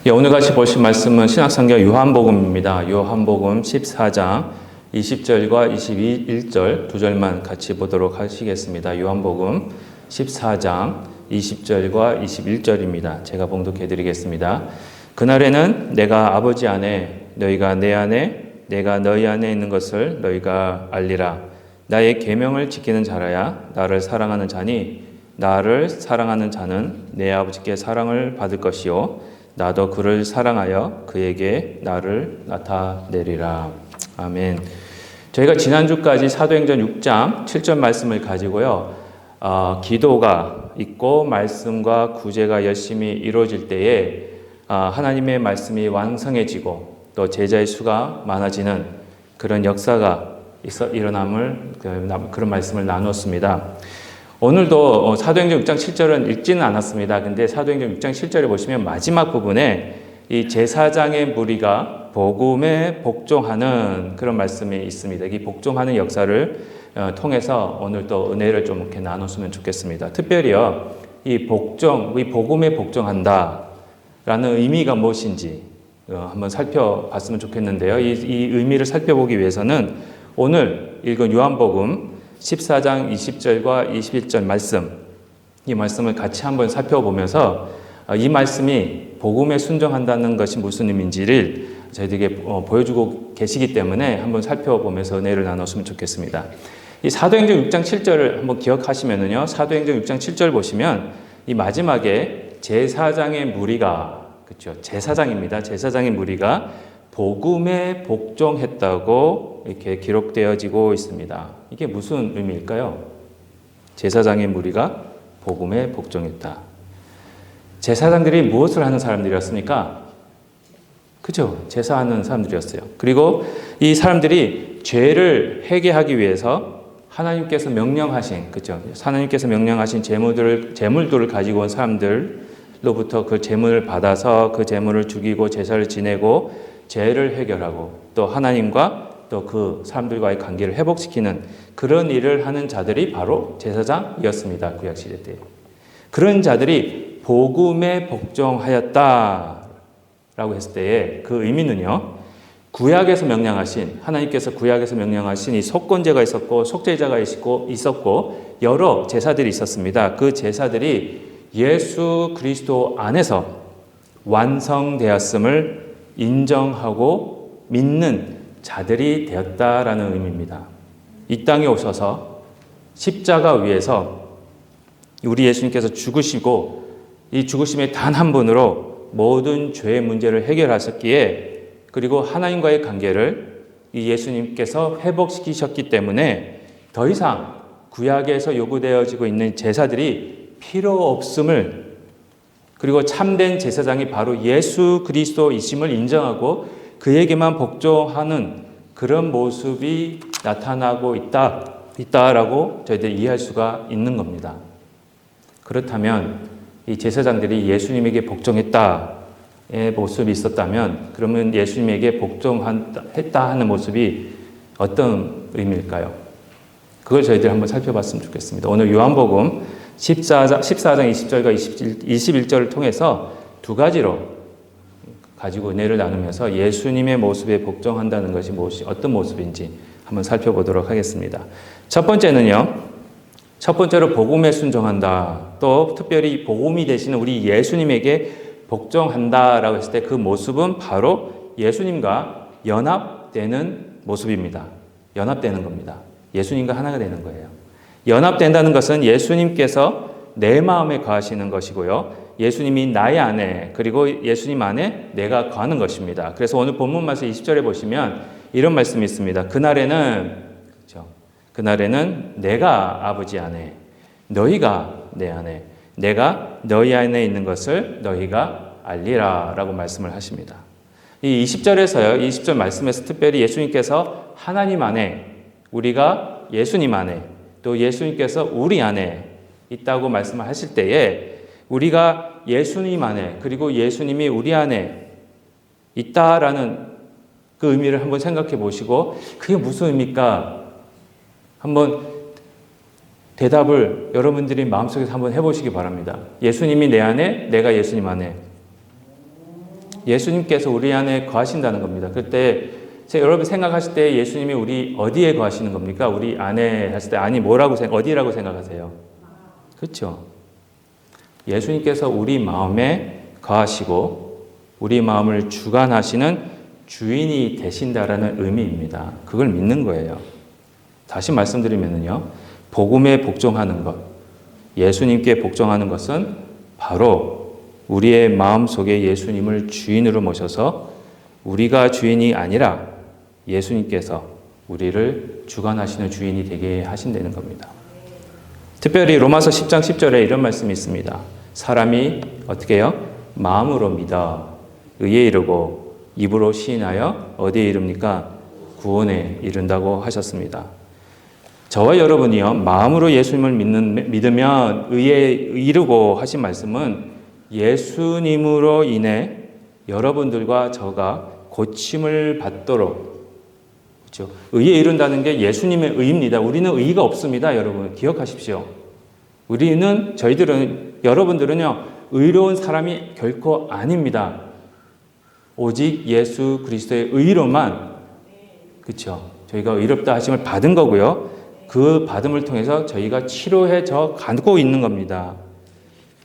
오늘 같이 보실 말씀은 신약성경 요한복음입니다. 요한복음 14장 20절과 21절 두 절만 같이 보도록 하시겠습니다. 요한복음 14장 20절과 21절입니다. 제가 봉독해 드리겠습니다. 그날에는 내가 아버지 안에 너희가 내 안에 내가 너희 안에 있는 것을 너희가 알리라. 나의 계명을 지키는 자라야 나를 사랑하는 자니 나를 사랑하는 자는 내 아버지께 사랑을 받을 것이요 나도 그를 사랑하여 그에게 나를 나타내리라. 아멘. 저희가 지난주까지 사도행전 6장 7절 말씀을 가지고요. 기도가 있고 말씀과 구제가 열심히 이루어질 때에 하나님의 말씀이 완성해지고 또 제자의 수가 많아지는 그런 역사가 일어남을 그런 말씀을 나눴습니다. 오늘도 사도행전 6장 7절은 읽지는 않았습니다. 근데 사도행전 6장 7절에 보시면 마지막 부분에 이 제사장의 무리가 복음에 복종하는 그런 말씀이 있습니다. 이 복종하는 역사를 통해서 오늘 또 은혜를 좀 이렇게 나눴으면 좋겠습니다. 특별히요, 이 복음에 복종한다 라는 의미가 무엇인지 한번 살펴봤으면 좋겠는데요. 이 의미를 살펴보기 위해서는 오늘 읽은 요한복음 14장 20절과 21절 말씀, 이 말씀을 같이 한번 살펴보면서 이 말씀이 복음에 순종한다는 것이 무슨 의미인지를 저희들에게 보여주고 계시기 때문에 한번 살펴보면서 은혜를 나눴으면 좋겠습니다. 이 사도행전 6장 7절을 한번 기억하시면은요, 사도행전 6장 7절 보시면 이 마지막에 제사장의 무리가, 그렇죠? 제사장입니다. 제사장의 무리가 복음에 복종했다고 이렇게 기록되어지고 있습니다. 이게 무슨 의미일까요? 제사장의 무리가 복음에 복종했다. 제사장들이 무엇을 하는 사람들이었습니까? 그죠? 제사하는 사람들이었어요. 그리고 이 사람들이 죄를 회개하기 위해서 하나님께서 명령하신, 그죠? 하나님께서 명령하신 제물들을 가지고 온 사람들로부터 그 제물을 받아서 그 제물을 죽이고 제사를 지내고 죄를 해결하고 또 하나님과 또 그 사람들과의 관계를 회복시키는 그런 일을 하는 자들이 바로 제사장이었습니다. 구약시대 때. 그런 자들이 복음에 복종하였다라고 했을 때의 그 의미는요, 하나님께서 구약에서 명령하신 이 속건제가 있었고 속죄자가 있었고 여러 제사들이 있었습니다. 그 제사들이 예수 그리스도 안에서 완성되었음을 인정하고 믿는 자들이 되었다라는 의미입니다. 이 땅에 오셔서 십자가 위에서 우리 예수님께서 죽으시고 이 죽으심의 단 한 번으로 모든 죄의 문제를 해결하셨기에 그리고 하나님과의 관계를 이 예수님께서 회복시키셨기 때문에 더 이상 구약에서 요구되어지고 있는 제사들이 필요 없음을 그리고 참된 제사장이 바로 예수 그리스도이심을 인정하고 그에게만 복종하는 그런 모습이 나타나고 있다라고 저희들이 이해할 수가 있는 겁니다. 그렇다면 이 제사장들이 예수님에게 복종했다의 모습이 있었다면 그러면 예수님에게 복종했다 하는 모습이 어떤 의미일까요? 그걸 저희들이 한번 살펴봤으면 좋겠습니다. 오늘 요한복음 14장 20절과 21절을 통해서 두 가지로 가지고 은혜를 나누면서 예수님의 모습에 복종한다는 것이 어떤 모습인지 한번 살펴보도록 하겠습니다. 첫 번째로 복음에 순종한다. 또 특별히 복음이 되시는 우리 예수님에게 복종한다라고 했을 때 그 모습은 바로 예수님과 연합되는 모습입니다. 연합되는 겁니다. 예수님과 하나가 되는 거예요. 연합된다는 것은 예수님께서 내 마음에 거하시는 것이고요. 예수님이 나의 안에 그리고 예수님 안에 내가 거하는 것입니다. 그래서 오늘 본문 말씀 20절에 보시면 이런 말씀이 있습니다. 그날에는 내가 아버지 안에 너희가 내 안에 내가 너희 안에 있는 것을 너희가 알리라 라고 말씀을 하십니다. 이 20절 말씀에서 특별히 예수님께서 하나님 안에 우리가 예수님 안에 또 예수님께서 우리 안에 있다고 말씀을 하실 때에 우리가 예수님 안에 그리고 예수님이 우리 안에 있다라는 그 의미를 한번 생각해 보시고 그게 무슨 의미일까? 한번 대답을 여러분들이 마음속에서 한번 해보시기 바랍니다. 예수님이 내 안에, 내가 예수님 안에. 예수님께서 우리 안에 거하신다는 겁니다. 그때 여러분 생각하실 때 예수님이 우리 어디에 거하시는 겁니까? 우리 안에 하실 때 아니 어디라고 생각하세요? 그렇죠? 예수님께서 우리 마음에 거하시고 우리 마음을 주관하시는 주인이 되신다라는 의미입니다. 그걸 믿는 거예요. 다시 말씀드리면요, 복음에 복종하는 것, 예수님께 복종하는 것은 바로 우리의 마음 속에 예수님을 주인으로 모셔서 우리가 주인이 아니라 예수님께서 우리를 주관하시는 주인이 되게 하신다는 겁니다. 특별히 로마서 10장 10절에 이런 말씀이 있습니다. 사람이 어떻게 해요? 마음으로 믿어 의에 이르고 입으로 시인하여 어디에 이릅니까? 구원에 이른다고 하셨습니다. 저와 여러분이요, 마음으로 예수님을 믿으면 의에 이르고 하신 말씀은 예수님으로 인해 여러분들과 저가 고침을 받도록, 그렇죠? 의에 이른다는 게 예수님의 의입니다. 우리는 의가 없습니다, 여러분. 기억하십시오. 여러분들은요, 의로운 사람이 결코 아닙니다. 오직 예수 그리스도의 의로만, 그렇죠? 저희가 의롭다 하심을 받은 거고요. 그 받음을 통해서 저희가 치료해져 가고 있는 겁니다.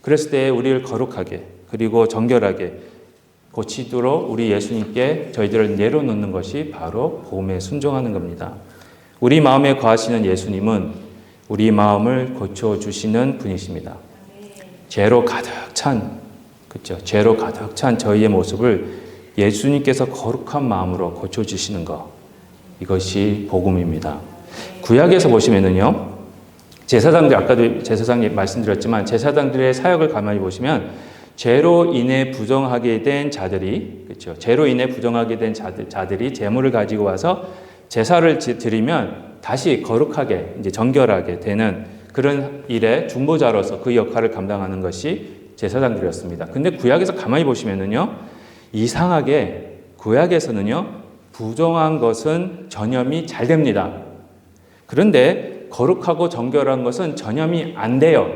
그랬을 때 우리를 거룩하게 그리고 정결하게 고치도록 우리 예수님께 저희들을 내려놓는 것이 바로 복음에 순종하는 겁니다. 우리 마음에 거하시는 예수님은 우리 마음을 고쳐주시는 분이십니다. 죄로 가득 찬, 그렇죠? 죄로 가득 찬 저희의 모습을 예수님께서 거룩한 마음으로 고쳐주시는 것, 이것이 복음입니다. 구약에서 보시면은요, 제사장들, 아까도 제사장 말씀드렸지만 제사장들의 사역을 가만히 보시면 죄로 인해 부정하게 된 자들이, 그렇죠? 죄로 인해 부정하게 된 자들이 제물을 가지고 와서 제사를 드리면 다시 거룩하게, 이제 정결하게 되는 그런 일의 중보자로서 그 역할을 감당하는 것이 제사장들이었습니다. 근데 구약에서 가만히 보시면은요, 이상하게 구약에서는요, 부정한 것은 전염이 잘 됩니다. 그런데 거룩하고 정결한 것은 전염이 안 돼요.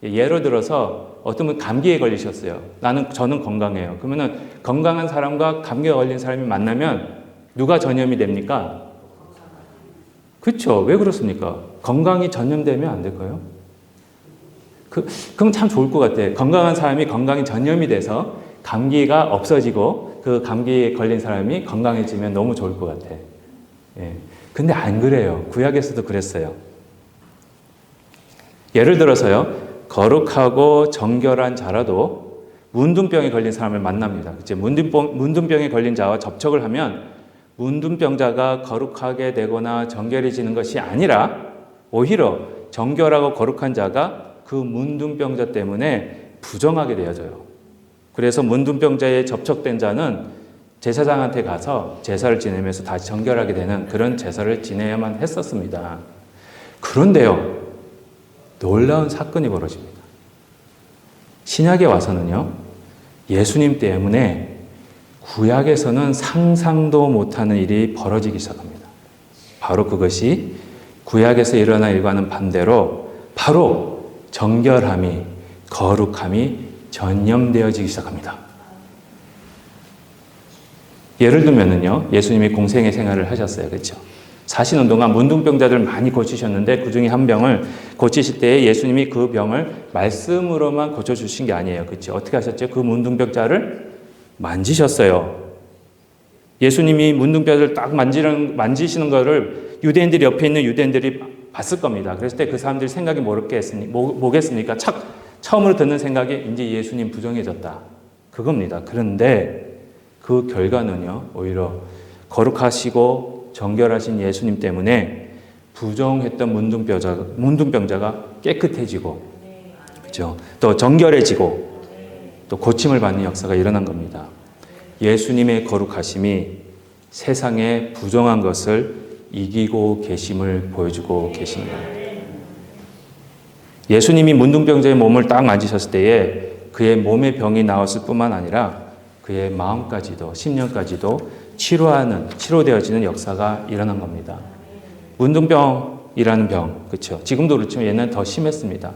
예를 들어서 어떤 분 감기에 걸리셨어요. 저는 건강해요. 그러면은 건강한 사람과 감기에 걸린 사람이 만나면 누가 전염이 됩니까? 그렇죠. 왜 그렇습니까? 건강이 전염되면 안 될까요? 그럼 참 좋을 것 같아요. 건강한 사람이 건강이 전염이 돼서 감기가 없어지고 그 감기에 걸린 사람이 건강해지면 너무 좋을 것 같아. 예. 근데 안 그래요. 구약에서도 그랬어요. 예를 들어서요, 거룩하고 정결한 자라도 문둥병에 걸린 사람을 만납니다. 그치? 문둥병에 걸린 자와 접촉을 하면 문둥병자가 거룩하게 되거나 정결해지는 것이 아니라 오히려 정결하고 거룩한 자가 그 문둥병자 때문에 부정하게 되어져요. 그래서 문둥병자에 접촉된 자는 제사장한테 가서 제사를 지내면서 다시 정결하게 되는 그런 제사를 지내야만 했었습니다. 그런데요, 놀라운 사건이 벌어집니다. 신약에 와서는요, 예수님 때문에 구약에서는 상상도 못하는 일이 벌어지기 시작합니다. 바로 그것이 구약에서 일어난 일과는 반대로 바로 정결함이, 거룩함이 전염되어지기 시작합니다. 예를 들면은요, 예수님이 공생의 생활을 하셨어요. 그렇죠? 사시는 동안 문둥병자들 많이 고치셨는데 그 중에 한 병을 고치실 때에 예수님이 그 병을 말씀으로만 고쳐주신 게 아니에요. 그렇죠? 어떻게 하셨죠? 그 문둥병자를 만지셨어요. 예수님이 문둥병자를 딱 만지시는 거를 유대인들이 옆에 있는 유대인들이 봤을 겁니다. 그랬을 때 그 사람들이 생각이 뭐겠습니까? 처음으로 듣는 생각이 이제 예수님 부정해졌다. 그겁니다. 그런데 그 결과는요, 오히려 거룩하시고 정결하신 예수님 때문에 부정했던 문둥병자가 깨끗해지고, 그렇죠? 또 정결해지고, 또 고침을 받는 역사가 일어난 겁니다. 예수님의 거룩하심이 세상의 부정한 것을 이기고 계심을 보여주고 계십니다. 예수님이 문둥병자의 몸을 딱 만지셨을 때에 그의 몸의 병이 나았을 뿐만 아니라 그의 마음까지도, 심령까지도 치료되어지는 역사가 일어난 겁니다. 문둥병이라는 병, 그렇죠? 지금도 그렇지만 옛날엔 더 심했습니다.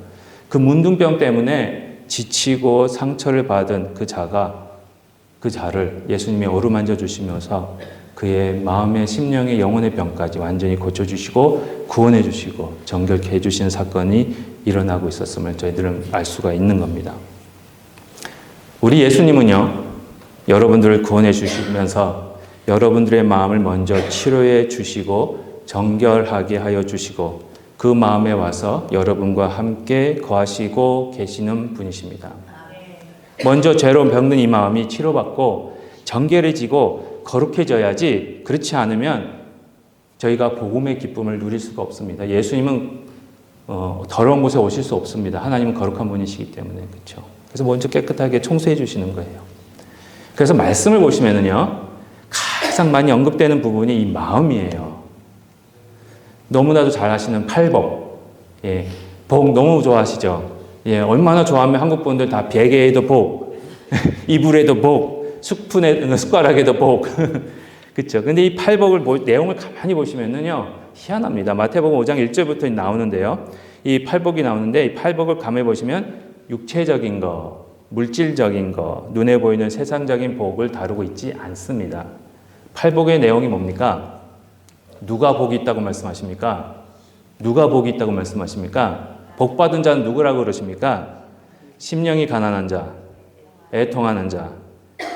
그 문둥병 때문에 지치고 상처를 받은 그 자가 그 자를 예수님이 어루만져 주시면서 그의 마음의 심령의 영혼의 병까지 완전히 고쳐주시고 구원해 주시고 정결케 해주시는 사건이 일어나고 있었음을 저희들은 알 수가 있는 겁니다. 우리 예수님은요, 여러분들을 구원해 주시면서 여러분들의 마음을 먼저 치료해 주시고 정결하게 하여 주시고 그 마음에 와서 여러분과 함께 거하시고 계시는 분이십니다. 먼저 죄로 병든 이 마음이 치료받고 정결해지고 거룩해져야지, 그렇지 않으면 저희가 복음의 기쁨을 누릴 수가 없습니다. 예수님은 더러운 곳에 오실 수 없습니다. 하나님은 거룩한 분이시기 때문에. 그렇죠? 그래서 먼저 깨끗하게 청소해 주시는 거예요. 그래서 말씀을 보시면은요, 가장 많이 언급되는 부분이 이 마음이에요. 너무나도 잘 아시는 팔복. 예, 복 너무 좋아하시죠? 예, 얼마나 좋아하면 한국 분들 다 베개에도 복, 이불에도 복, 숟가락에도 복. 그렇죠? 근데 이 팔복을 내용을 가만히 보시면은요, 희한합니다. 마태복음 5장 1절부터 나오는데요. 이 팔복이 나오는데 이 팔복을 가만히 보시면 육체적인 거, 물질적인 거, 눈에 보이는 세상적인 복을 다루고 있지 않습니다. 팔복의 내용이 뭡니까? 누가 복이 있다고 말씀하십니까? 누가 복이 있다고 말씀하십니까? 복 받은 자는 누구라고 그러십니까? 심령이 가난한 자, 애통하는 자,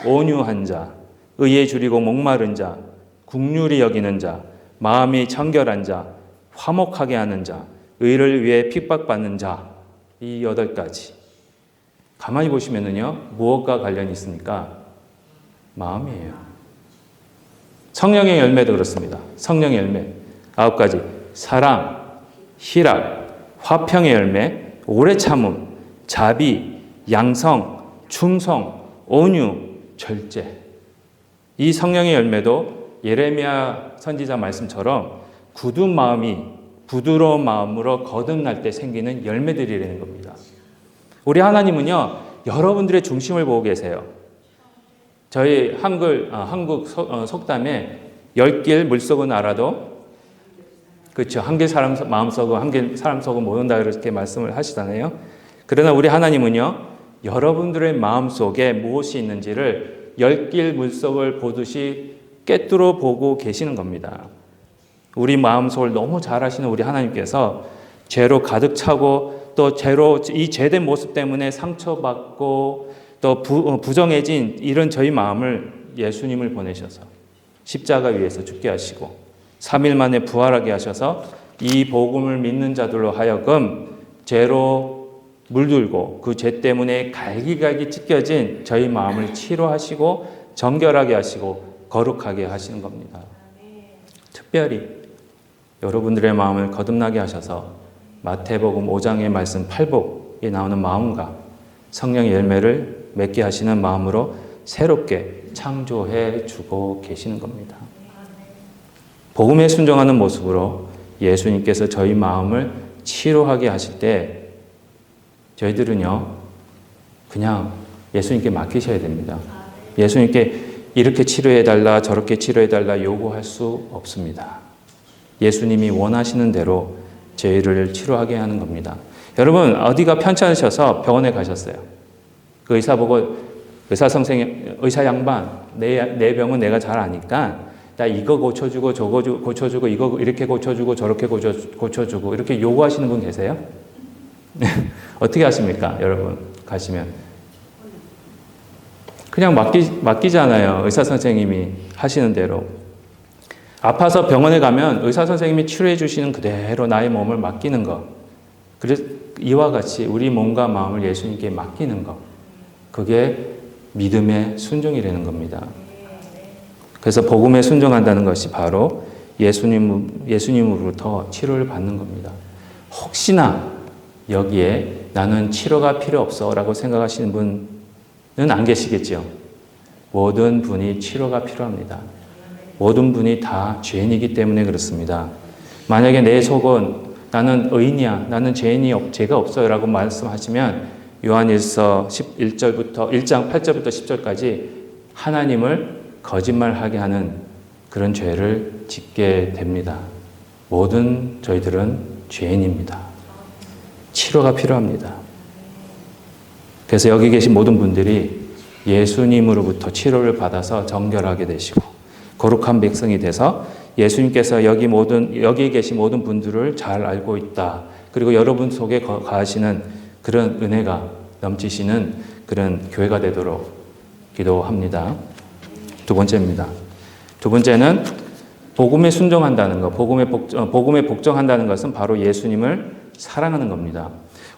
온유한 자, 의에 줄이고 목마른 자, 긍휼히 여기는 자, 마음이 청결한 자, 화목하게 하는 자, 의를 위해 핍박받는 자, 이 8가지. 가만히 보시면은요, 무엇과 관련이 있습니까? 마음이에요. 성령의 열매도 그렇습니다. 성령의 열매 9가지. 사랑, 희락, 화평의 열매, 오래 참음, 자비, 양성, 충성, 온유, 절제. 이 성령의 열매도 예레미야 선지자 말씀처럼 굳은 마음이 부드러운 마음으로 거듭날 때 생기는 열매들이라는 겁니다. 우리 하나님은요, 여러분들의 중심을 보고 계세요. 저희 한국 속담에 10길 물속은 알아도, 그렇죠, 한길 사람 마음속은 한길 사람 속은 모른다 이렇게 말씀을 하시잖아요. 그러나 우리 하나님은요, 여러분들의 마음속에 무엇이 있는지를 10길 물속을 보듯이 꿰뚫어 보고 계시는 겁니다. 우리 마음속을 너무 잘 아시는 우리 하나님께서 죄로 가득 차고 또 죄로 이 죄된 모습 때문에 상처받고 또 부정해진 이런 저희 마음을 예수님을 보내셔서 십자가 위에서 죽게 하시고 3일 만에 부활하게 하셔서 이 복음을 믿는 자들로 하여금 죄로 물들고 그 죄 때문에 갈기갈기 찢겨진 저희 마음을 치료하시고 정결하게 하시고 거룩하게 하시는 겁니다. 특별히 여러분들의 마음을 거듭나게 하셔서 마태복음 5장의 말씀 팔복에 나오는 마음과 성령의 열매를 맺게 하시는 마음으로 새롭게 창조해 주고 계시는 겁니다. 복음에 순종하는 모습으로 예수님께서 저희 마음을 치료하게 하실 때 저희들은요, 그냥 예수님께 맡기셔야 됩니다. 예수님께 이렇게 치료해달라 저렇게 치료해달라 요구할 수 없습니다. 예수님이 원하시는 대로 저희를 치료하게 하는 겁니다. 여러분, 어디가 편찮으셔서 병원에 가셨어요. 그 의사 보고 의사 양반, 내 병은 내가 잘 아니까 나 이거 고쳐주고 저거 고쳐주고 이거 이렇게 고쳐주고 저렇게 고쳐주고 이렇게 요구하시는 분 계세요? 어떻게 하십니까? 여러분 가시면 그냥 맡기잖아요. 의사 선생님이 하시는 대로. 아파서 병원에 가면 의사 선생님이 치료해 주시는 그대로 나의 몸을 맡기는 것. 그래서 이와 같이 우리 몸과 마음을 예수님께 맡기는 것. 그게 믿음의 순종이라는 겁니다. 그래서 복음에 순종한다는 것이 바로 예수님으로부터 치료를 받는 겁니다. 혹시나 여기에 나는 치료가 필요 없어 라고 생각하시는 분은 안 계시겠죠. 모든 분이 치료가 필요합니다. 모든 분이 다 죄인이기 때문에 그렇습니다. 만약에 내 속은 나는 의인이야, 나는 죄가 없어요 라고 말씀하시면 요한일서 1장 8절부터 10절까지 하나님을 거짓말하게 하는 그런 죄를 짓게 됩니다. 모든 저희들은 죄인입니다. 치료가 필요합니다. 그래서 여기 계신 모든 분들이 예수님으로부터 치료를 받아서 정결하게 되시고 거룩한 백성이 돼서 예수님께서 여기에 계신 모든 분들을 잘 알고 있다. 그리고 여러분 속에 가하시는 그런 은혜가 넘치시는 그런 교회가 되도록 기도합니다. 두 번째입니다. 두 번째는 복음에 순종한다는 것, 복음에 복종한다는 것은 바로 예수님을 사랑하는 겁니다.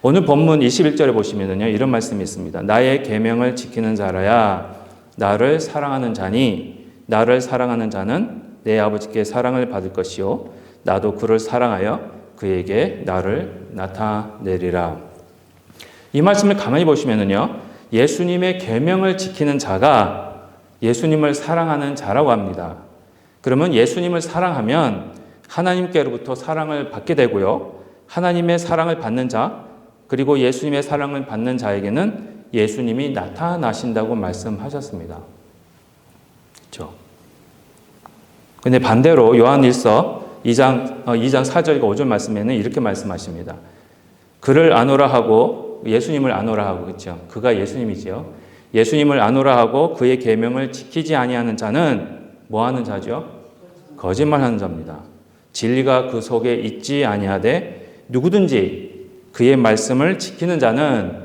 오늘 본문 21절에 보시면요, 이런 말씀이 있습니다. 나의 계명을 지키는 자라야 나를 사랑하는 자니 나를 사랑하는 자는 내 아버지께 사랑을 받을 것이요 나도 그를 사랑하여 그에게 나를 나타내리라. 이 말씀을 가만히 보시면요, 예수님의 계명을 지키는 자가 예수님을 사랑하는 자라고 합니다. 그러면 예수님을 사랑하면 하나님께로부터 사랑을 받게 되고요, 하나님의 사랑을 받는 자, 그리고 예수님의 사랑을 받는 자에게는 예수님이 나타나신다고 말씀하셨습니다. 그렇죠? 근데 반대로 요한일서 2장 4절과 5절 말씀에는 이렇게 말씀하십니다. 그를 아노라 하고 예수님을 아노라 하고, 그렇죠? 그가 예수님이지요. 예수님을 아노라 하고 그의 계명을 지키지 아니하는 자는 뭐 하는 자죠? 거짓말하는 자입니다. 진리가 그 속에 있지 아니하되 누구든지 그의 말씀을 지키는 자는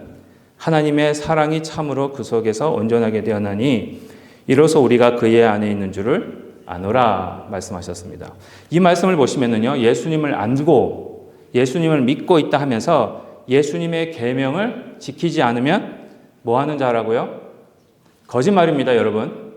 하나님의 사랑이 참으로 그 속에서 온전하게 되었나니 이로써 우리가 그의 안에 있는 줄을 아노라 말씀하셨습니다. 이 말씀을 보시면은요, 예수님을 알고 예수님을 믿고 있다 하면서 예수님의 계명을 지키지 않으면 뭐 하는 자라고요? 거짓말입니다, 여러분.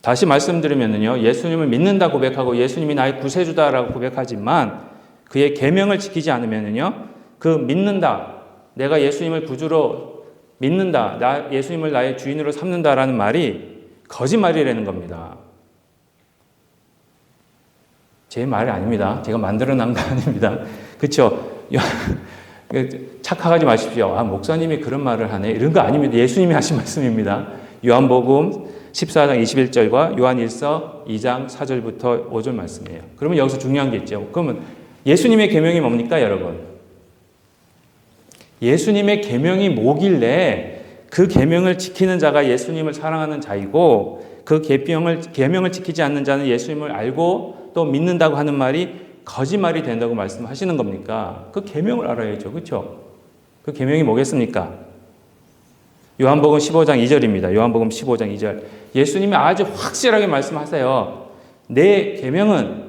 다시 말씀드리면은요, 예수님을 믿는다 고백하고 예수님이 나의 구세주다라고 고백하지만 그의 계명을 지키지 않으면은요, 그 믿는다, 내가 예수님을 구주로 믿는다, 예수님을 나의 주인으로 삼는다라는 말이 거짓말이라는 겁니다. 제 말이 아닙니다. 제가 만들어낸 거 아닙니다. 그렇죠? 착각하지 마십시오. 아, 목사님이 그런 말을 하네. 이런 거 아닙니다. 예수님이 하신 말씀입니다. 요한복음 14장 21절과 요한일서 2장 4절부터 5절 말씀이에요. 그러면 여기서 중요한 게 있죠. 그러면 예수님의 계명이 뭡니까, 여러분? 예수님의 계명이 뭐길래 그 계명을 지키는 자가 예수님을 사랑하는 자이고 그 계명을 지키지 않는 자는 예수님을 알고 또 믿는다고 하는 말이 거짓말이 된다고 말씀하시는 겁니까? 그 계명을 알아야죠. 그렇죠? 그 계명이 뭐겠습니까? 요한복음 15장 2절입니다. 요한복음 15장 2절. 예수님이 아주 확실하게 말씀하세요. 내 계명은,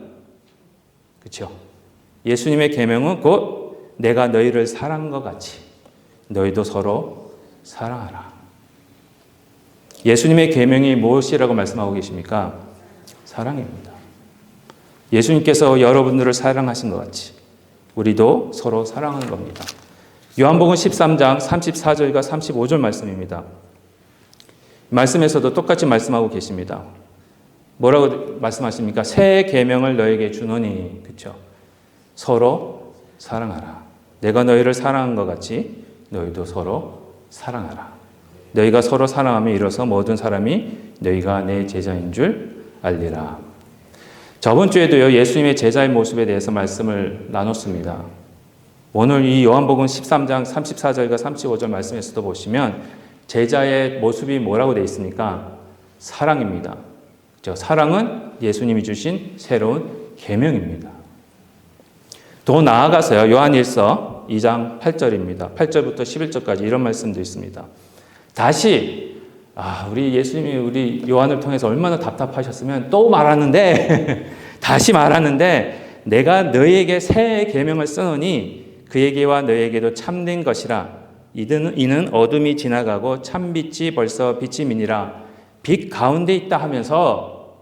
그렇죠? 예수님의 계명은 곧 내가 너희를 사랑한 것 같이 너희도 서로 사랑하라. 예수님의 계명이 무엇이라고 말씀하고 계십니까? 사랑입니다. 예수님께서 여러분들을 사랑하신 것 같이 우리도 서로 사랑하는 겁니다. 요한복음 13장 34절과 35절 말씀입니다. 말씀에서도 똑같이 말씀하고 계십니다. 뭐라고 말씀하십니까? 새 계명을 너에게 주노니, 그렇죠? 서로 사랑하라. 내가 너희를 사랑한 것 같이 너희도 서로 사랑하라. 너희가 서로 사랑하며 이로써 모든 사람이 너희가 내 제자인 줄 알리라. 저번 주에도요, 예수님의 제자의 모습에 대해서 말씀을 나눴습니다. 오늘 이 요한복음 13장 34절과 35절 말씀에서도 보시면 제자의 모습이 뭐라고 되어 있습니까? 사랑입니다. 그렇죠? 사랑은 예수님이 주신 새로운 계명입니다. 더 나아가서요, 요한일서 2장 8절입니다. 8절부터 11절까지 이런 말씀도 있습니다. 다시 우리 예수님이 우리 요한을 통해서 얼마나 답답하셨으면 또 말하는데 다시 말하는데 내가 너희에게 새 계명을 써노니 그에게와 너희에게도 참된 것이라. 이는 어둠이 지나가고 참빛이 벌써 빛이 미니라. 빛 가운데 있다 하면서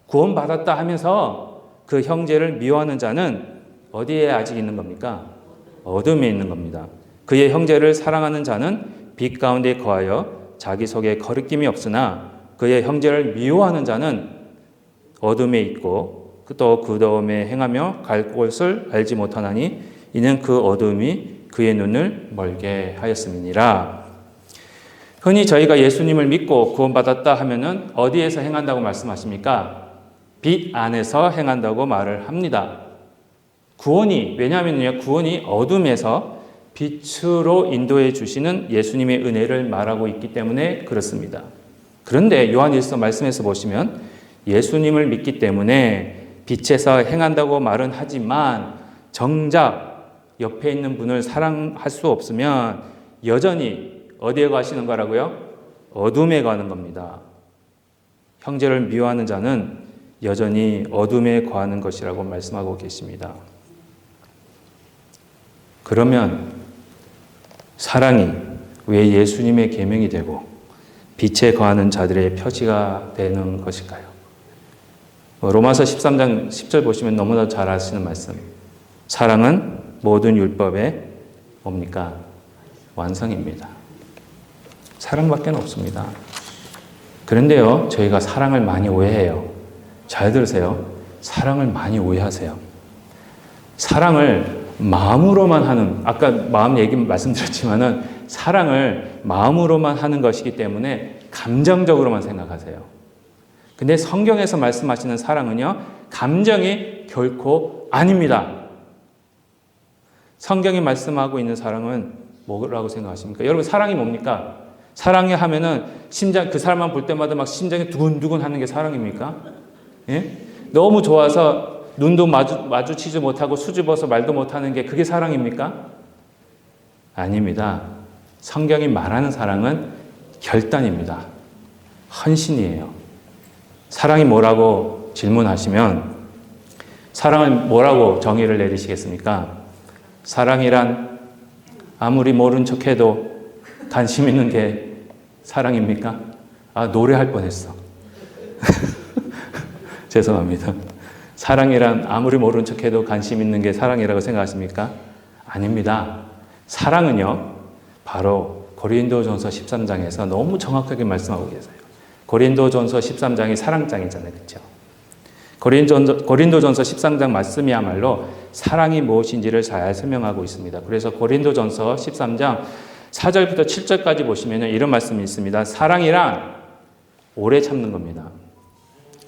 구원받았다 하면서 그 형제를 미워하는 자는 어디에 아직 있는 겁니까? 어둠에 있는 겁니다. 그의 형제를 사랑하는 자는 빛 가운데 거하여 자기 속에 거리낌이 없으나 그의 형제를 미워하는 자는 어둠에 있고 또 그 어둠에 행하며 갈 곳을 알지 못하나니 이는 그 어둠이 그의 눈을 멀게 하였음이니라. 흔히 저희가 예수님을 믿고 구원받았다 하면은 어디에서 행한다고 말씀하십니까? 빛 안에서 행한다고 말을 합니다. 구원이, 왜냐하면요, 구원이 어둠에서 빛으로 인도해 주시는 예수님의 은혜를 말하고 있기 때문에 그렇습니다. 그런데 요한일서 말씀에서 보시면 예수님을 믿기 때문에 빛에서 행한다고 말은 하지만 정작 옆에 있는 분을 사랑할 수 없으면 여전히 어디에 가시는 거라고요? 어둠에 가는 겁니다. 형제를 미워하는 자는 여전히 어둠에 거하는 것이라고 말씀하고 계십니다. 그러면 사랑이 왜 예수님의 계명이 되고 빛에 거하는 자들의 표지가 되는 것일까요? 로마서 13장 10절 보시면 너무나 잘 아시는 말씀. 사랑은 모든 율법의 뭡니까? 완성입니다. 사랑밖에 없습니다. 그런데요, 저희가 사랑을 많이 오해해요. 잘 들으세요. 사랑을 많이 오해하세요. 사랑을 마음으로만 하는, 아까 마음 얘기 말씀드렸지만은 사랑을 마음으로만 하는 것이기 때문에 감정적으로만 생각하세요. 근데 성경에서 말씀하시는 사랑은요, 감정이 결코 아닙니다. 성경이 말씀하고 있는 사랑은 뭐라고 생각하십니까? 여러분, 사랑이 뭡니까? 사랑이 하면은 심장, 그 사람만 볼 때마다 막 심장이 두근두근 하는 게 사랑입니까? 예? 너무 좋아서 눈도 마주치지 못하고 수줍어서 말도 못하는 게 그게 사랑입니까? 아닙니다. 성경이 말하는 사랑은 결단입니다. 헌신이에요. 사랑이 뭐라고 질문하시면 사랑을 뭐라고 정의를 내리시겠습니까? 사랑이란 아무리 모른 척해도 관심 있는 게 사랑입니까? 아, 노래할 뻔했어. 죄송합니다. 사랑이란 아무리 모른 척해도 관심 있는 게 사랑이라고 생각하십니까? 아닙니다. 사랑은요, 바로 고린도전서 13장에서 너무 정확하게 말씀하고 계세요. 고린도전서 13장이 사랑장이잖아요. 그렇죠? 고린도전서 13장 말씀이야말로 사랑이 무엇인지를 잘 설명하고 있습니다. 그래서 고린도전서 13장 4절부터 7절까지 보시면 이런 말씀이 있습니다. 사랑이란 오래 참는 겁니다.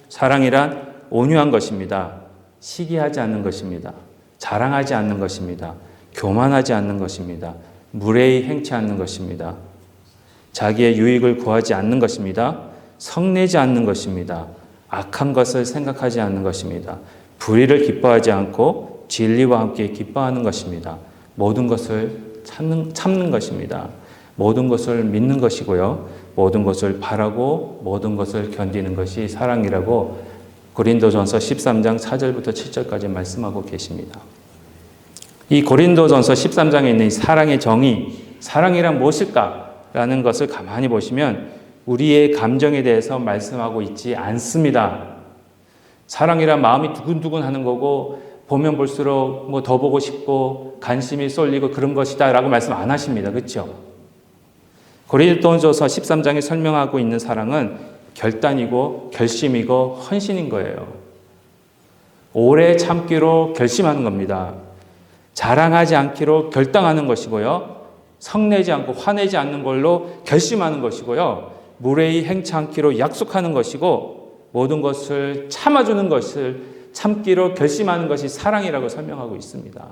사랑이란 온유한 것입니다. 시기하지 않는 것입니다. 자랑하지 않는 것입니다. 교만하지 않는 것입니다. 무례히 행치 않는 것입니다. 자기의 유익을 구하지 않는 것입니다. 성내지 않는 것입니다. 악한 것을 생각하지 않는 것입니다. 불의를 기뻐하지 않고 진리와 함께 기뻐하는 것입니다. 모든 것을 참는 것입니다. 모든 것을 믿는 것이고요. 모든 것을 바라고 모든 것을 견디는 것이 사랑이라고 고린도전서 13장 4절부터 7절까지 말씀하고 계십니다. 이 고린도전서 13장에 있는 사랑의 정의, 사랑이란 무엇일까라는 것을 가만히 보시면 우리의 감정에 대해서 말씀하고 있지 않습니다. 사랑이란 마음이 두근두근 하는 거고 보면 볼수록 뭐 더 보고 싶고 관심이 쏠리고 그런 것이다 라고 말씀 안 하십니다. 그렇죠? 고린도전서 13장에 설명하고 있는 사랑은 결단이고 결심이고 헌신인 거예요. 오래 참기로 결심하는 겁니다. 자랑하지 않기로 결단하는 것이고요. 성내지 않고 화내지 않는 걸로 결심하는 것이고요. 무례히 행치 않기로 약속하는 것이고 모든 것을 참아주는 것을 참기로 결심하는 것이 사랑이라고 설명하고 있습니다.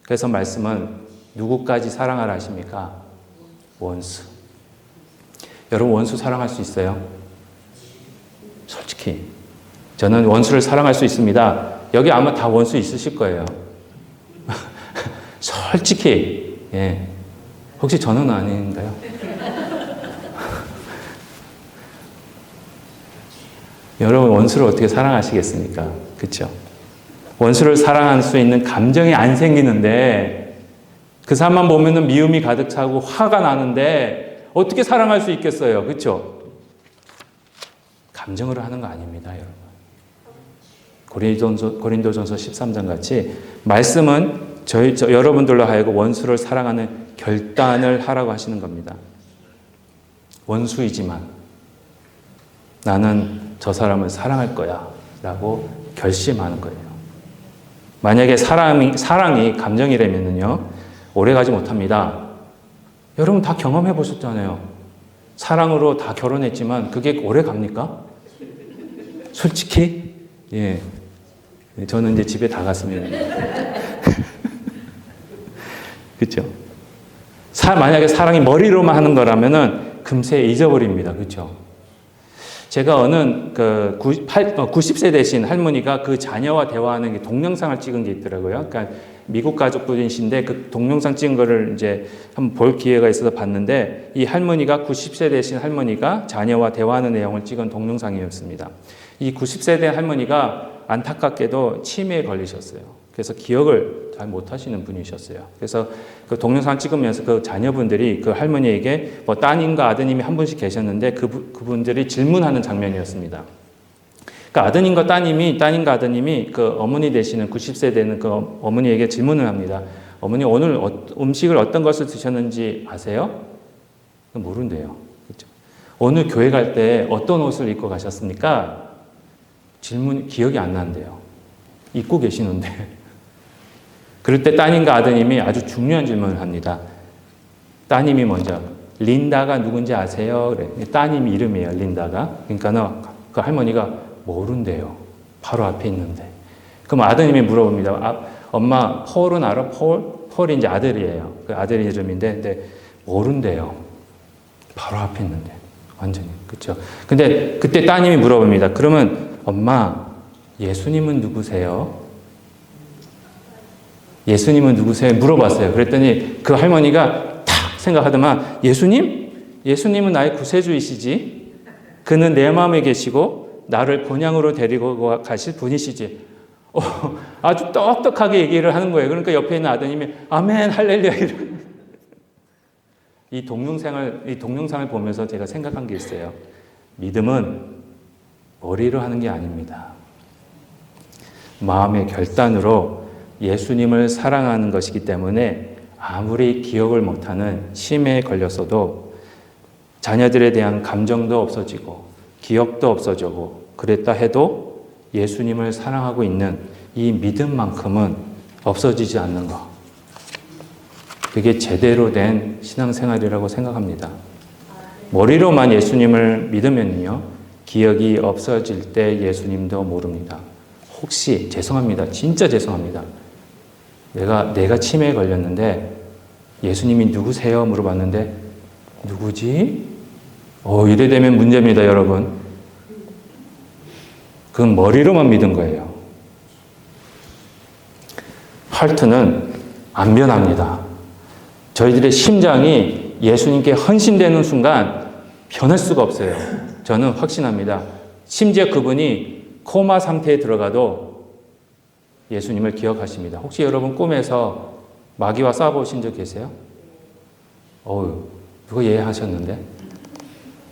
그래서 말씀은 누구까지 사랑하라 하십니까? 원수. 여러분 원수 사랑할 수 있어요? 솔직히 저는 원수를 사랑할 수 있습니다. 여기 아마 다 원수 있으실 거예요. 솔직히 예. 혹시 저는 아닌가요? 여러분 원수를 어떻게 사랑하시겠습니까? 그렇죠? 원수를 사랑할 수 있는 감정이 안 생기는데 그 사람만 보면은 미움이 가득 차고 화가 나는데 어떻게 사랑할 수 있겠어요? 그렇죠? 감정으로 하는 거 아닙니다, 여러분. 고린도전서 13장 같이 말씀은 여러분들로 하여금 원수를 사랑하는 결단을 하라고 하시는 겁니다. 원수이지만 나는 저 사람을 사랑할 거야 라고 결심하는 거예요. 만약에 사랑이 감정이라면요 오래가지 못합니다. 여러분 다 경험해 보셨잖아요. 사랑으로 다 결혼했지만 그게 오래 갑니까? 솔직히 예, 저는 이제 집에 다 갔습니다. 그렇죠? 만약에 사랑이 머리로만 하는 거라면은 금세 잊어버립니다. 그렇죠? 제가 어느 90세 되신 할머니가 그 자녀와 대화하는 동영상을 찍은 게 있더라고요. 그러니까 미국 가족분이신데 그 동영상 찍은 거를 이제 한번 볼 기회가 있어서 봤는데, 이 할머니가 90세 되신 할머니가 자녀와 대화하는 내용을 찍은 동영상이었습니다. 이 90세 된 할머니가 안타깝게도 치매에 걸리셨어요. 그래서 기억을 잘 못하시는 분이셨어요. 그래서 그 동영상 찍으면서 그 자녀분들이 그 할머니에게 뭐 따님과 아드님이 한 분씩 계셨는데 그분들이 질문하는 장면이었습니다. 그 따님과 아드님이 그 어머니 되시는 90세 되는 그 어머니에게 질문을 합니다. 어머니, 오늘 음식을 어떤 것을 드셨는지 아세요? 모른대요. 그렇죠? 오늘 교회 갈 때 어떤 옷을 입고 가셨습니까? 기억이 안 난대요. 입고 계시는데. 그럴 때 따님과 아드님이 아주 중요한 질문을 합니다. 따님이 먼저, 린다가 누군지 아세요? 그래. 따님 이름이에요, 린다가. 그러니까 그 할머니가 모른대요. 바로 앞에 있는데. 그럼 아드님이 물어봅니다. 엄마, 폴은 알아? 폴이 이제 아들이에요. 그 아들 이름인데, 근데 모른대요. 바로 앞에 있는데. 완전히. 그쵸? 근데 그때 따님이 물어봅니다. 그러면 엄마, 예수님은 누구세요? 예수님은 누구세요? 물어봤어요. 그랬더니 그 할머니가 탁 생각하더만, 예수님은 나의 구세주이시지. 그는 내 마음에 계시고 나를 본향으로 데리고 가실 분이시지. 아주 똑똑하게 얘기를 하는 거예요. 그러니까 옆에 있는 아드님이 아멘 할렐루야 이 동영상을 보면서 제가 생각한 게 있어요. 믿음은 머리로 하는 게 아닙니다. 마음의 결단으로 예수님을 사랑하는 것이기 때문에 아무리 기억을 못하는 치매에 걸렸어도 자녀들에 대한 감정도 없어지고 기억도 없어지고 그랬다 해도 예수님을 사랑하고 있는 이 믿음만큼은 없어지지 않는 것. 그게 제대로 된 신앙생활이라고 생각합니다. 머리로만 예수님을 믿으면요, 기억이 없어질 때 예수님도 모릅니다. 혹시 죄송합니다. 진짜 죄송합니다. 내가 치매에 걸렸는데 예수님이 누구세요? 물어봤는데 누구지? 이래 되면 문제입니다, 여러분. 그건 머리로만 믿은 거예요. 하트는 안 변합니다. 저희들의 심장이 예수님께 헌신되는 순간 변할 수가 없어요. 저는 확신합니다. 심지어 그분이 코마 상태에 들어가도 예수님을 기억하십니다. 혹시 여러분 꿈에서 마귀와 싸워보신 적 계세요? 그거 예하셨는데?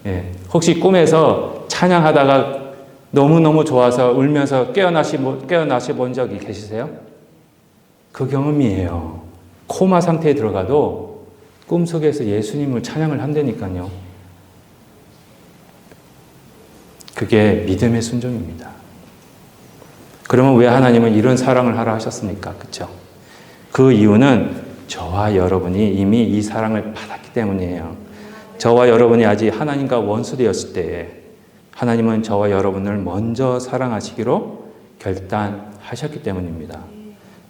예. 혹시 꿈에서 찬양하다가 너무너무 좋아서 울면서 깨어나시 본 적이 계시세요? 그 경험이에요. 코마 상태에 들어가도 꿈속에서 예수님을 찬양을 한다니까요. 그게 믿음의 순종입니다. 그러면 왜 하나님은 이런 사랑을 하라 하셨습니까? 그렇죠? 그 이유는 저와 여러분이 이미 이 사랑을 받았기 때문이에요. 저와 여러분이 아직 하나님과 원수되었을 때에 하나님은 저와 여러분을 먼저 사랑하시기로 결단하셨기 때문입니다.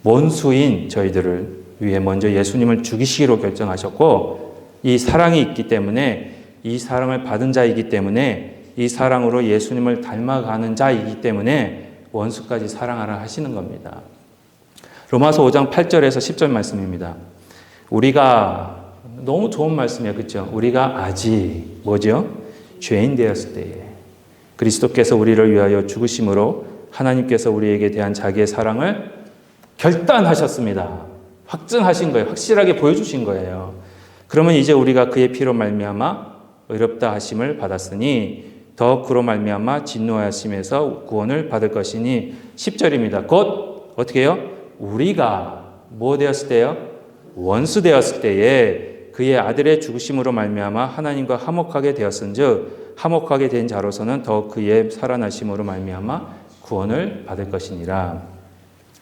원수인 저희들을 위해 먼저 예수님을 죽이시기로 결정하셨고, 이 사랑이 있기 때문에, 이 사랑을 받은 자이기 때문에, 이 사랑으로 예수님을 닮아가는 자이기 때문에 원수까지 사랑하라 하시는 겁니다. 로마서 5장 8절에서 10절 말씀입니다. 우리가, 너무 좋은 말씀이에요. 그렇죠? 우리가 아직 뭐죠? 죄인 되었을 때에 그리스도께서 우리를 위하여 죽으심으로 하나님께서 우리에게 대한 자기의 사랑을 결단하셨습니다. 확증하신 거예요. 확실하게 보여주신 거예요. 그러면 이제 우리가 그의 피로 말미암아 의롭다 하심을 받았으니 더 그로 말미암아 진노하심에서 구원을 받을 것이니 10절입니다. 곧 어떻게 해요? 우리가 뭐 되었을 때요? 원수 되었을 때에 그의 아들의 죽으심으로 말미암아 하나님과 화목하게 되었은즉 화목하게 된 자로서는 더 그의 살아나심으로 말미암아 구원을 받을 것이니라.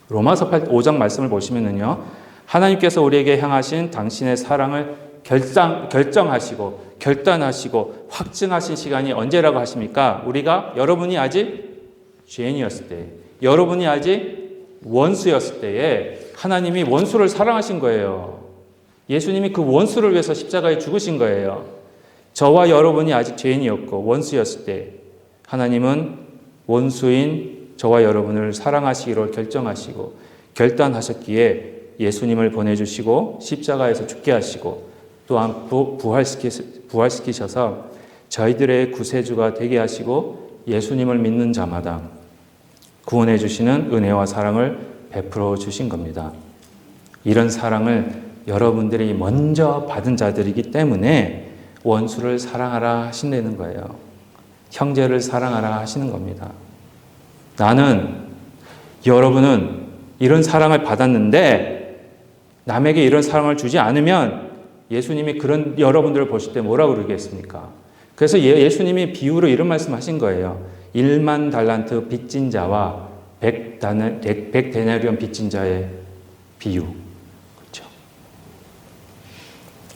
로마서 5장 말씀을 보시면은요, 하나님께서 우리에게 향하신 당신의 사랑을 결정하시고 결단하시고 확증하신 시간이 언제라고 하십니까? 여러분이 아직 죄인이었을 때, 여러분이 아직 원수였을 때에 하나님이 원수를 사랑하신 거예요. 예수님이 그 원수를 위해서 십자가에 죽으신 거예요. 저와 여러분이 아직 죄인이었고 원수였을 때 하나님은 원수인 저와 여러분을 사랑하시기로 결정하시고 결단하셨기에 예수님을 보내주시고 십자가에서 죽게 하시고 또한 부활시키셔서 저희들의 구세주가 되게 하시고 예수님을 믿는 자마다 구원해 주시는 은혜와 사랑을 베풀어 주신 겁니다. 이런 사랑을 여러분들이 먼저 받은 자들이기 때문에 원수를 사랑하라 하신다는 거예요. 형제를 사랑하라 하시는 겁니다. 여러분은 이런 사랑을 받았는데 남에게 이런 사랑을 주지 않으면 예수님이 그런 여러분들을 보실 때 뭐라고 그러겠습니까? 그래서 예수님이 비유로 이런 말씀 하신 거예요. 1만 달란트 빚진 자와 100데나리온 빚진 자의 비유. 그렇죠?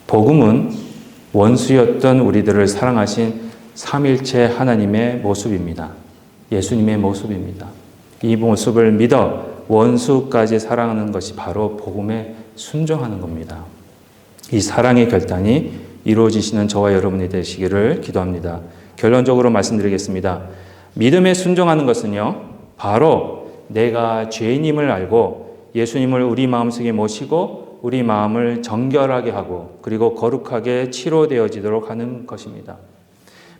복음은 원수였던 우리들을 사랑하신 삼일체 하나님의 모습입니다. 예수님의 모습입니다. 이 모습을 믿어 원수까지 사랑하는 것이 바로 복음에 순종하는 겁니다. 이 사랑의 결단이 이루어지시는 저와 여러분이 되시기를 기도합니다. 결론적으로 말씀드리겠습니다. 믿음에 순종하는 것은요, 바로 내가 죄인임을 알고 예수님을 우리 마음속에 모시고 우리 마음을 정결하게 하고 그리고 거룩하게 치료되어지도록 하는 것입니다.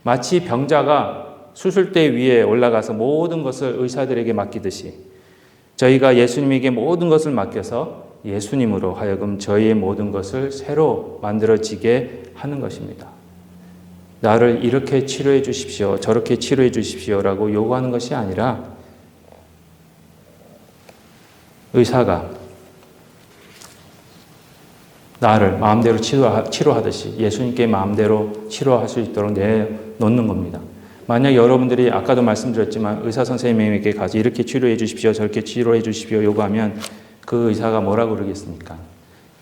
마치 병자가 수술대 위에 올라가서 모든 것을 의사들에게 맡기듯이 저희가 예수님에게 모든 것을 맡겨서 예수님으로 하여금 저희의 모든 것을 새로 만들어지게 하는 것입니다. 나를 이렇게 치료해 주십시오. 저렇게 치료해 주십시오라고 요구하는 것이 아니라 의사가 나를 마음대로 치료하듯이 예수님께 마음대로 치료할 수 있도록 내놓는 겁니다. 만약 여러분들이 아까도 말씀드렸지만 의사 선생님에게 가서 이렇게 치료해 주십시오. 저렇게 치료해 주십시오. 요구하면 그 의사가 뭐라고 그러겠습니까?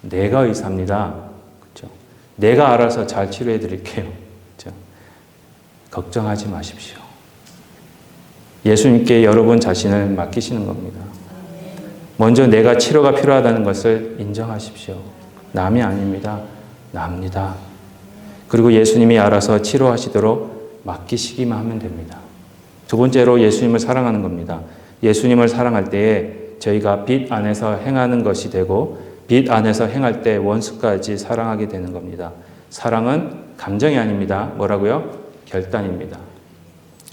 내가 의사입니다. 그렇죠? 내가 알아서 잘 치료해 드릴게요. 그렇죠? 걱정하지 마십시오. 예수님께 여러분 자신을 맡기시는 겁니다. 먼저 내가 치료가 필요하다는 것을 인정하십시오. 남이 아닙니다. 나입니다. 그리고 예수님이 알아서 치료하시도록 맡기시기만 하면 됩니다. 두 번째로 예수님을 사랑하는 겁니다. 예수님을 사랑할 때에 저희가 빛 안에서 행하는 것이 되고 빛 안에서 행할 때 원수까지 사랑하게 되는 겁니다. 사랑은 감정이 아닙니다. 뭐라고요? 결단입니다.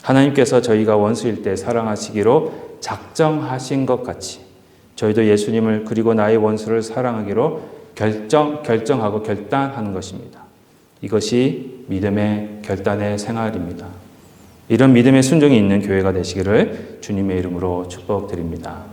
하나님께서 저희가 원수일 때 사랑하시기로 작정하신 것 같이 저희도 예수님을 그리고 나의 원수를 사랑하기로 결정하고 결단하는 것입니다. 이것이 믿음의 결단의 생활입니다. 이런 믿음의 순종이 있는 교회가 되시기를 주님의 이름으로 축복드립니다.